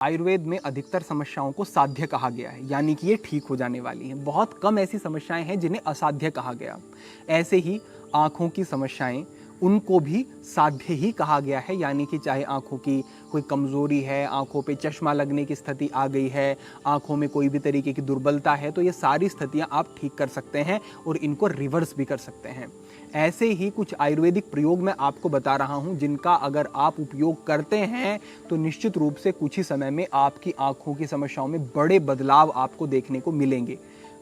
आयुर्वेद में अधिकतर समस्याओं को साध्य कहा गया है, यानी कि ये ठीक हो जाने वाली हैं। बहुत कम ऐसी समस्याएं हैं जिन्हें असाध्य कहा गया। ऐसे ही आँखों की समस्याएं, उनको भी साध्य ही कहा गया है, यानी कि चाहे आँखों की कोई कमज़ोरी है, आँखों पे चश्मा लगने की स्थिति आ गई है, आँखों में कोई भी तरीके की दुर्बलता है, तो ये सारी स्थितियाँ आप ठीक कर सकते हैं और इनको रिवर्स भी कर सकते हैं। ऐसे ही कुछ आयुर्वेदिक प्रयोग मैं आपको बता रहा हूँ, जिनका अगर आप उपयोग करते हैं तो निश्चित रूप से कुछ ही समय में आपकी आँखों की समस्याओं में बड़े बदलाव आपको देखने को मिलेंगे।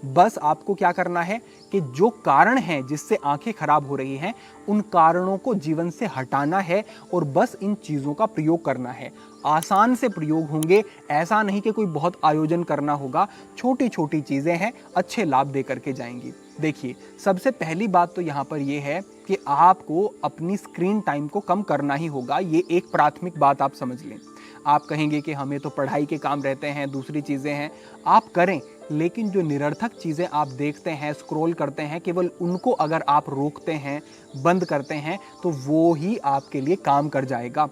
बस आपको क्या करना है कि जो कारण है जिससे आंखें खराब हो रही हैं, उन कारणों को जीवन से हटाना है और बस इन चीज़ों का प्रयोग करना है। आसान से प्रयोग होंगे, ऐसा नहीं कि कोई बहुत आयोजन करना होगा। छोटी छोटी चीज़ें हैं, अच्छे लाभ दे करके जाएंगी। देखिए, सबसे पहली बात तो यहाँ पर यह है कि आपको अपनी स्क्रीन टाइम को कम करना ही होगा। ये एक प्राथमिक बात आप समझ लें। आप कहेंगे कि हमें तो पढ़ाई के काम रहते हैं, दूसरी चीज़ें हैं, आप करें, लेकिन जो निरर्थक चीज़ें आप देखते हैं, स्क्रॉल करते हैं, केवल उनको अगर आप रोकते हैं, बंद करते हैं, तो वो ही आपके लिए काम कर जाएगा।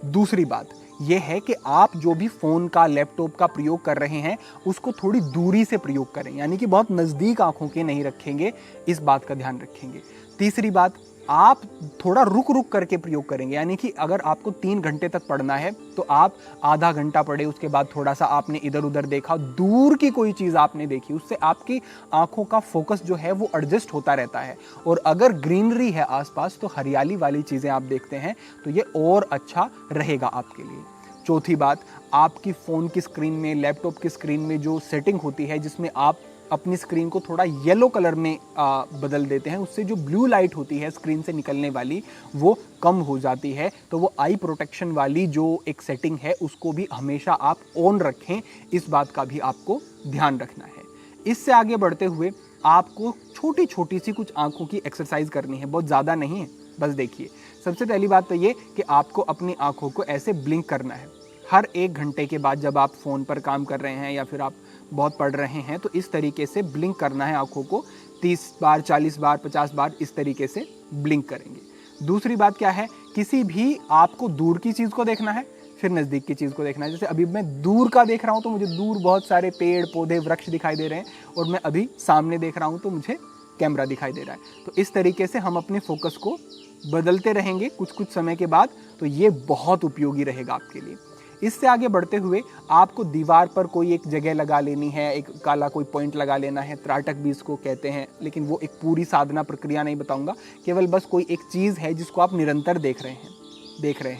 दूसरी बात यह है कि आप जो भी फ़ोन का, लैपटॉप का प्रयोग कर रहे हैं, उसको थोड़ी दूरी से प्रयोग करें, यानी कि बहुत नज़दीक आंखों के नहीं रखेंगे, इस बात का ध्यान रखेंगे। तीसरी बात, आप थोड़ा रुक रुक करके प्रयोग करेंगे, यानी कि अगर आपको 3 घंटे तक पढ़ना है तो आप आधा घंटा पढ़े, उसके बाद थोड़ा सा आपने इधर उधर देखा, दूर की कोई चीज़ आपने देखी, उससे आपकी आंखों का फोकस जो है वो एडजस्ट होता रहता है। और अगर ग्रीनरी है आसपास, तो हरियाली वाली चीज़ें आप देखते हैं तो ये और अच्छा रहेगा आपके लिए। चौथी बात, आपकी फ़ोन की स्क्रीन में, लैपटॉप की स्क्रीन में जो सेटिंग होती है जिसमें आप अपनी स्क्रीन को थोड़ा येलो कलर में बदल देते हैं, उससे जो ब्लू लाइट होती है स्क्रीन से निकलने वाली, वो कम हो जाती है। तो वो आई प्रोटेक्शन वाली जो एक सेटिंग है, उसको भी हमेशा आप ऑन रखें, इस बात का भी आपको ध्यान रखना है। इससे आगे बढ़ते हुए आपको छोटी छोटी सी कुछ आंखों की एक्सरसाइज करनी है, बहुत ज़्यादा नहीं है। बस देखिए, सबसे पहली बात तो ये कि आपको अपनी आंखों को ऐसे ब्लिंक करना है। हर 1 घंटे के बाद जब आप फ़ोन पर काम कर रहे हैं या फिर आप बहुत पढ़ रहे हैं, तो इस तरीके से ब्लिंक करना है आंखों को। 30 बार, 40 बार, 50 बार इस तरीके से ब्लिंक करेंगे। दूसरी बात क्या है, किसी भी आपको दूर की चीज़ को देखना है, फिर नज़दीक की चीज़ को देखना है। जैसे अभी मैं दूर का देख रहा हूँ तो मुझे दूर बहुत सारे पेड़ पौधे वृक्ष दिखाई दे रहे हैं, और मैं अभी सामने देख रहा हूँ तो मुझे कैमरा दिखाई दे रहा है। तो इस तरीके से हम अपने फोकस को बदलते रहेंगे कुछ कुछ समय के बाद, तो ये बहुत उपयोगी रहेगा आपके लिए। इससे आगे बढ़ते हुए आपको दीवार पर कोई एक जगह लगा लेनी है, एक काला कोई पॉइंट लगा लेना है, त्राटक भी इसको कहते हैं, लेकिन वो एक पूरी साधना प्रक्रिया नहीं बताऊंगा। केवल बस कोई एक चीज़ है जिसको आप निरंतर देख रहे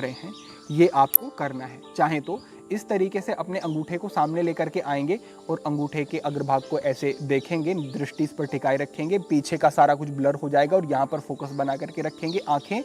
हैं, ये आपको करना है। चाहे तो इस तरीके से अपने अंगूठे को सामने लेकर के आएंगे और अंगूठे के अग्रभाग को ऐसे देखेंगे, दृष्टि इस पर टिकाए रखेंगे, पीछे का सारा कुछ ब्लर हो जाएगा और यहाँ पर फोकस बना करके रखेंगे। आंखें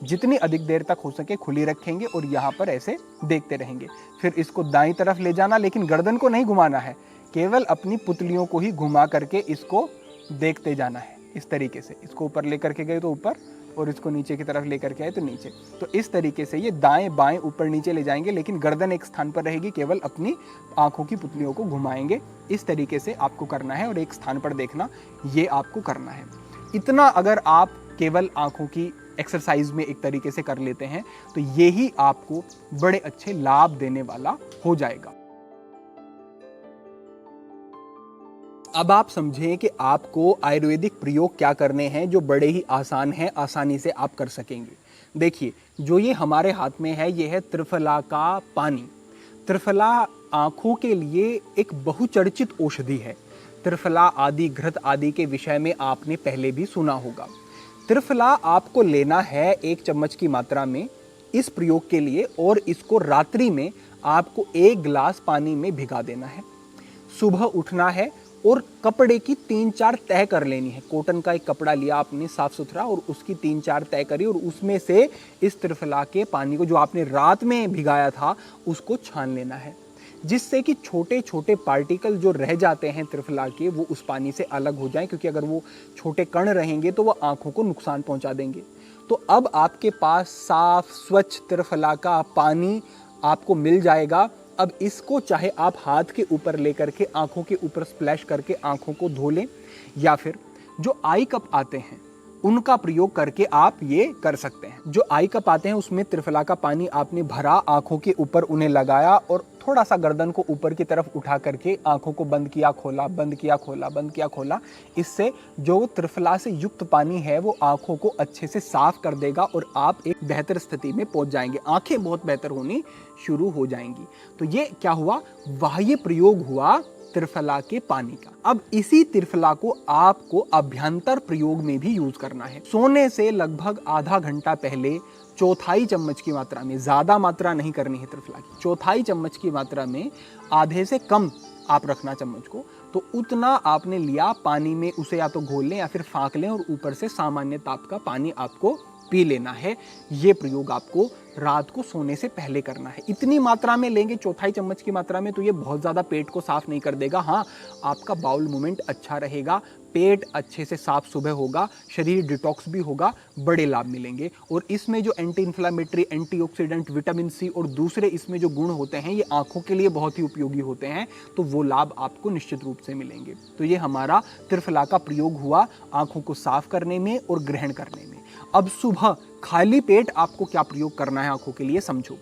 जितनी अधिक देर तक हो सके खुली रखेंगे और यहाँ पर ऐसे देखते रहेंगे। फिर इसको दाईं तरफ ले जाना, लेकिन गर्दन को नहीं घुमाना है, केवल अपनी पुतलियों को ही घुमा करके इसको देखते जाना है। इस तरीके से इसको ऊपर लेकर के गए तो ऊपर, और इसको नीचे की तरफ लेकर के आए तो नीचे। तो इस तरीके से ये दाएं बाएं ऊपर नीचे ले जाएंगे, लेकिन गर्दन एक स्थान पर रहेगी, केवल अपनी आंखों की पुतलियों को घुमाएंगे। इस तरीके से आपको करना है और एक स्थान पर देखना, ये आपको करना है। इतना अगर आप केवल आंखों की एक्सरसाइज में एक तरीके से कर लेते हैं तो ये ही आपको बड़े अच्छे लाभ देने वाला हो जाएगा। अब आप समझें कि आपको आयुर्वेदिक प्रयोग क्या करने हैं जो बड़े ही आसान हैं, आसानी से आप कर सकेंगे। देखिए, जो ये हमारे हाथ में है, ये है त्रिफला का पानी। त्रिफला आँखों के लिए एक बहुचर्चित औषधि है। त्रिफला आदि, घृत आदि के विषय में आपने पहले भी सुना होगा। त्रिफला आपको लेना है 1 चम्मच की मात्रा में इस प्रयोग के लिए, और इसको रात्रि में आपको 1 गिलास पानी में भिगा देना है। सुबह उठना है और कपड़े की 3-4 तह कर लेनी है। कॉटन का एक कपड़ा लिया आपने साफ सुथरा, और उसकी 3-4 तह करी, और उसमें से इस त्रिफला के पानी को जो आपने रात में भिगाया था उसको छान लेना है, जिससे कि छोटे छोटे पार्टिकल जो रह जाते हैं त्रिफला के, वो उस पानी से अलग हो जाएं, क्योंकि अगर वो छोटे कण रहेंगे तो वो आंखों को नुकसान पहुंचा देंगे। तो अब आपके पास साफ स्वच्छ त्रिफला का पानी आपको मिल जाएगा। अब इसको चाहे आप हाथ के ऊपर लेकर के आंखों के ऊपर स्प्लैश करके आंखों को धो लें, या फिर जो आई कप आते हैं उनका प्रयोग करके आप ये कर सकते हैं। जो आई कप आते हैं उसमें त्रिफला का पानी आपने भरा, आंखों के ऊपर उन्हें लगाया और थोड़ा सा गर्दन को ऊपर की तरफ उठा करके आंखों को बंद किया खोला, बंद किया खोला, बंद किया खोला। इससे जो त्रिफला से युक्त पानी है वो आंखों को अच्छे से साफ कर देगा और आप एक बेहतर स्थिति में पहुंच जाएंगे, आंखें बहुत बेहतर होनी शुरू हो जाएंगी। तो ये क्या हुआ, बाह्य प्रयोग हुआ त्रिफला के पानी का। अब इसी त्रिफला को आपको अभ्यंतर प्रयोग में भी यूज करना है। सोने से लगभग आधा घंटा पहले चौथाई चम्मच की मात्रा में, ज्यादा मात्रा नहीं करनी है त्रिफला की, चौथाई चम्मच की मात्रा में, आधे से कम आप रखना चम्मच को, तो उतना आपने लिया पानी में, उसे या तो घोल लें या फिर फाँक लें और ऊपर से सामान्य ताप का पानी आपको पी लेना है। ये प्रयोग आपको रात को सोने से पहले करना है। इतनी मात्रा में लेंगे, चौथाई चम्मच की मात्रा में, तो ये बहुत ज़्यादा पेट को साफ नहीं कर देगा। हाँ, आपका बाउल मूवमेंट अच्छा रहेगा, पेट अच्छे से साफ सुबह होगा, शरीर डिटॉक्स भी होगा, बड़े लाभ मिलेंगे। और इसमें जो anti inflammatory, antioxidant, vitamin C और दूसरे इसमें जो गुण होते हैं ये आंखों के लिए बहुत ही उपयोगी होते हैं, तो वो लाभ आपको निश्चित रूप से मिलेंगे। तो ये हमारा त्रिफला का प्रयोग हुआ आंखों को साफ करने में और ग्रहण करने में। अब सुबह खाली पेट आपको क्या प्रयोग करना है आंखों के लिए, समझो।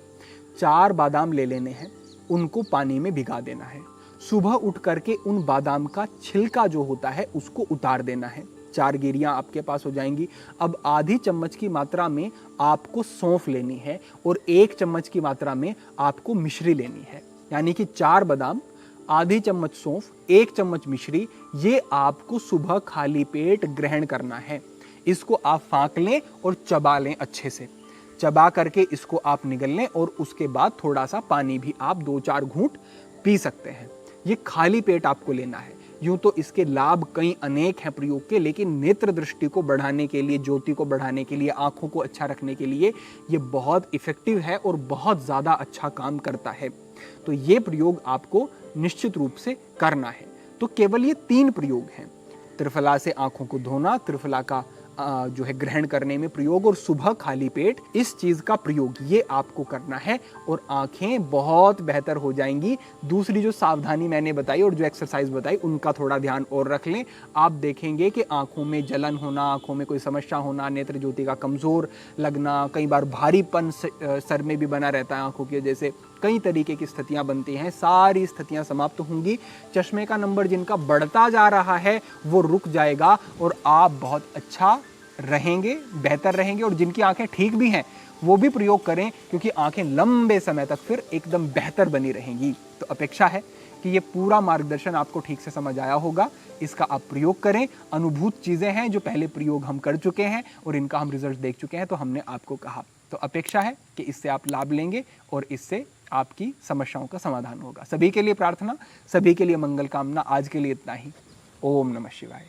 4 बादाम ले लेने हैं, उनको पानी में भिगा देना है। सुबह उठ करके उन बादाम का छिलका जो होता है उसको उतार देना है। 4 गिरियां आपके पास हो जाएंगी। अब आधी चम्मच की मात्रा में आपको सौंफ लेनी है और 1 चम्मच की मात्रा में आपको मिश्री लेनी है। यानी कि 4 बादाम, आधी चम्मच सौंफ, 1 चम्मच मिश्री, ये आपको सुबह खाली पेट ग्रहण करना है। इसको आप फाँक लें और चबा लें, अच्छे से चबा करके इसको आप निगल लें और उसके बाद थोड़ा सा पानी भी आप 2-4 घूंट पी सकते हैं। ये खाली पेट आपको लेना है। यूं तो इसके लाभ कई अनेक हैं प्रयोग के, लेकिन नेत्र दृष्टि को बढ़ाने के लिए, ज्योति को बढ़ाने के लिए, आंखों को अच्छा रखने के लिए ये बहुत इफेक्टिव है और बहुत ज़्यादा अच्छा काम करता है। तो ये प्रयोग आपको निश्चित रूप से करना है। तो केवल ये 3 प्रयोग हैं, त्रिफला से आंखों को धोना, त्रिफला का जो है ग्रहण करने में प्रयोग और सुबह खाली पेट इस चीज का प्रयोग, ये आपको करना है और आंखें बहुत बेहतर हो जाएंगी। दूसरी जो सावधानी मैंने बताई और जो एक्सरसाइज बताई उनका थोड़ा ध्यान और रख लें। आप देखेंगे कि आंखों में जलन होना, आंखों में कोई समस्या होना, नेत्र ज्योति का कमजोर लगना, कई बार भारीपन सर में भी बना रहता है आंखों की वजह से, कई तरीके की स्थितियां बनती हैं, सारी स्थितियां समाप्त होंगी। चश्मे का नंबर जिनका बढ़ता जा रहा है वो रुक जाएगा और आप बहुत अच्छा रहेंगे, बेहतर रहेंगे। और जिनकी आंखें ठीक भी हैं वो भी प्रयोग करें, क्योंकि आंखें लंबे समय तक फिर एकदम बेहतर बनी रहेंगी। तो अपेक्षा है कि ये पूरा मार्गदर्शन आपको ठीक से समझ आया होगा। इसका आप प्रयोग करें। अनुभूत चीज़ें हैं जो पहले प्रयोग हम कर चुके हैं और इनका हम रिजल्ट देख चुके हैं, तो हमने आपको कहा। तो अपेक्षा है कि इससे आप लाभ लेंगे और इससे आपकी समस्याओं का समाधान होगा। सभी के लिए प्रार्थना, सभी के लिए मंगल कामना। आज के लिए इतना ही। ओम नमः शिवाय।